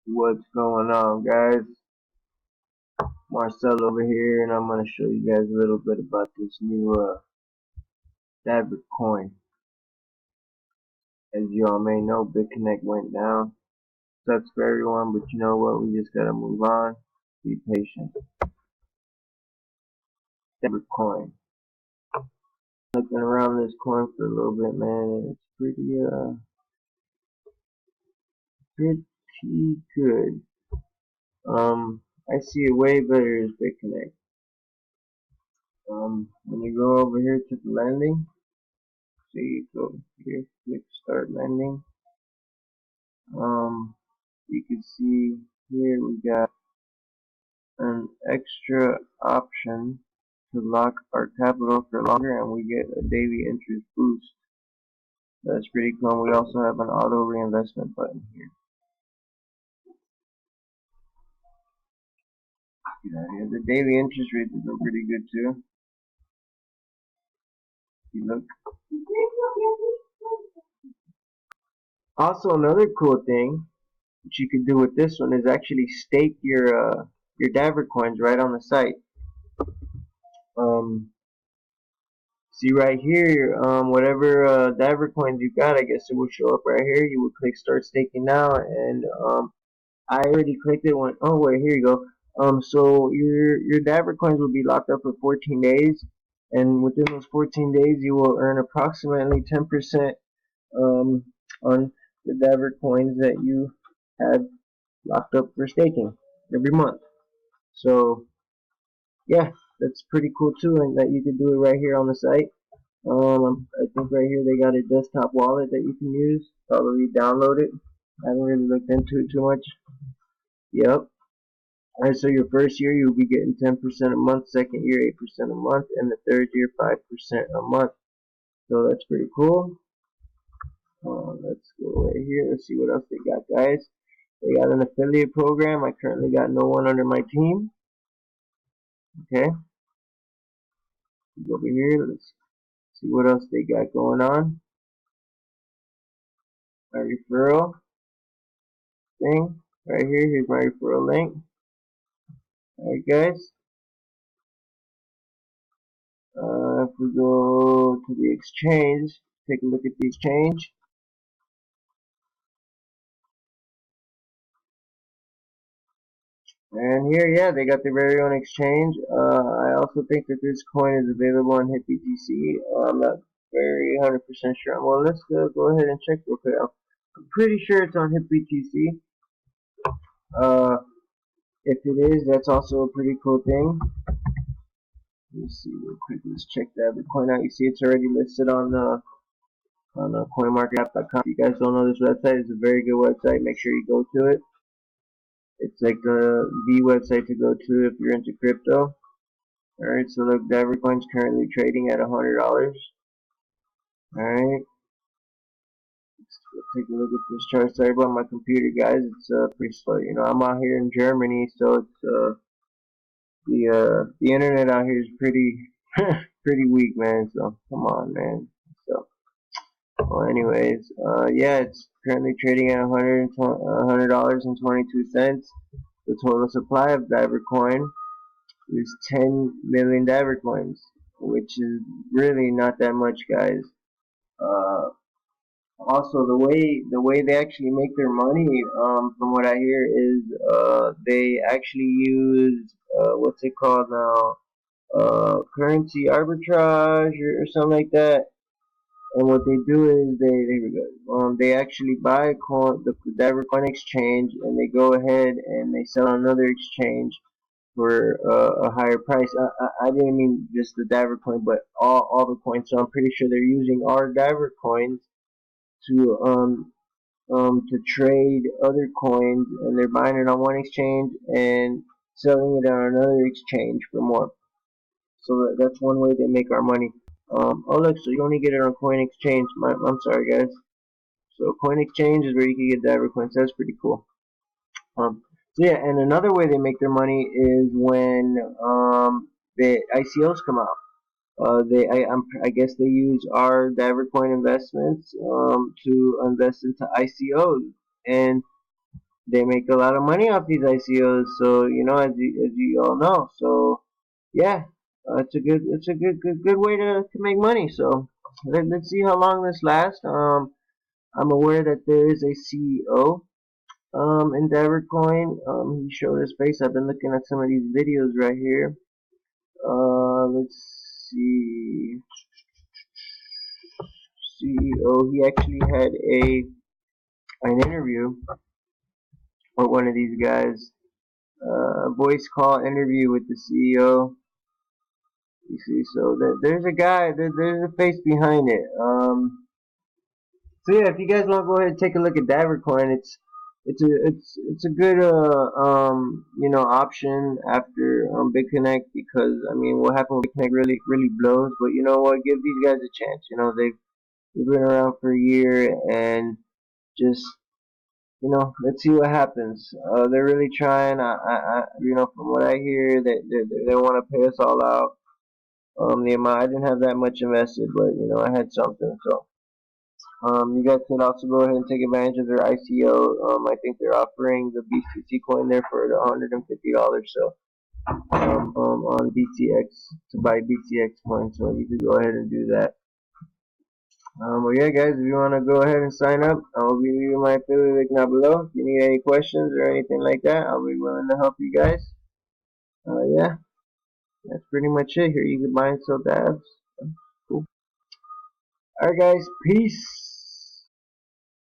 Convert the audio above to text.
What's going on, guys? Marcel over here, and I'm going to show you guys a little bit about this new Davorcoin. As you all may know, Bitconnect went down. Sucks for everyone, but you know what? We just gotta move on. Be patient. Davorcoin. Looking around this coin for a little bit, man, and it's pretty good. I see it way better as Bitconnect. When you go over here to the lending, so you go here, click start lending. You can see here we got an extra option to lock our capital for longer, and we get a daily interest boost. That's pretty cool. We also have an auto reinvestment button here. The daily interest rate has been pretty good too. If you look. Also, another cool thing that you could do with this one is actually stake your Davorcoins right on the site. See right here, whatever Davorcoins you got, I guess it will show up right here. You would click start staking now, and I already clicked it. Oh wait, here you go. So your Davorcoins will be locked up for 14 days, and within those 14 days, you will earn approximately 10% on the Davorcoins that you had locked up for staking every month. So yeah, that's pretty cool too, and that you can do it right here on the site. I think right here they got a desktop wallet that you can use. Probably download it. I haven't really looked into it too much. Yep. Alright, so your first year you'll be getting 10% a month, second year 8% a month, and the third year 5% a month. So that's pretty cool. Let's go right here. Let's see what else they got, guys. They got an affiliate program. I currently got no one under my team. Okay. Go over here. Let's see what else they got going on. My referral thing right here. Here's my referral link. Alright, guys. If we go to the exchange, take a look at the exchange. And here, yeah, they got their very own exchange. I also think that this coin is available on HitBTC. I'm not very 100% sure. Well, let's go ahead and check real quick. I'm pretty sure it's on HitBTC. If it is, that's also a pretty cool thing. Let me see real quick. Let's check that coin out. You see, it's already listed on CoinMarketCap.com. If you guys don't know this website, it's a very good website. Make sure you go to it. It's like the website to go to if you're into crypto. Alright, so look, Davorcoin's currently trading at $100. Alright, let's take a look at this chart. Sorry about my computer, guys. It's pretty slow. You know, I'm out here in Germany, so it's the internet out here is pretty pretty weak, man. So come on, man. So, well, anyways, yeah, it's currently trading at $100.22. The total supply of Davorcoin is 10 million Davorcoins, which is really not that much, guys. Also, the way they actually make their money, from what I hear, is they actually use what's it called now, currency arbitrage or something like that. And what they do is they actually buy the Davorcoin exchange, and they go ahead and they sell on another exchange for a higher price. I didn't mean just the Davorcoin, but all the coins. So I'm pretty sure they're using our Davorcoins to trade other coins, and they're buying it on one exchange and selling it on another exchange for more. So that's one way they make our money. Oh look, so you only get it on Coin Exchange. I'm sorry, guys. So Coin Exchange is where you can get Davorcoins. That's pretty cool. So yeah, and another way they make their money is when the ICOs come out. I guess they use our Davorcoin investments to invest into ICOs, and they make a lot of money off these ICOs. So as you all know. So yeah, it's a good way to make money. So let's see how long this lasts. I'm aware that there is a CEO in Davorcoin. He showed his face. I've been looking at some of these videos right here. Let's see. CEO. He actually had an interview with one of these guys. Voice call interview with the CEO. You see, so there's a guy. There's a face behind it. So yeah, if you guys want to go ahead and take a look at Davorcoin, it's a good option after Bitconnect, because I mean, what happened with Bitconnect really blows. But you know what? Give these guys a chance. They've been around for a year, and just let's see what happens. They're really trying. From what I hear, they want to pay us all out. The amount, I didn't have that much invested, but I had something. So you guys can also go ahead and take advantage of their ICO. I think they're offering the BCC coin there for $150. So on BTX to buy BTX coin. So you can go ahead and do that. Well, yeah, guys, if you want to go ahead and sign up, I'll be leaving my affiliate link down below. If you need any questions or anything like that, I'll be willing to help you guys. Yeah, that's pretty much it. Here you can buy and sell dabs. Cool. Alright, guys, peace.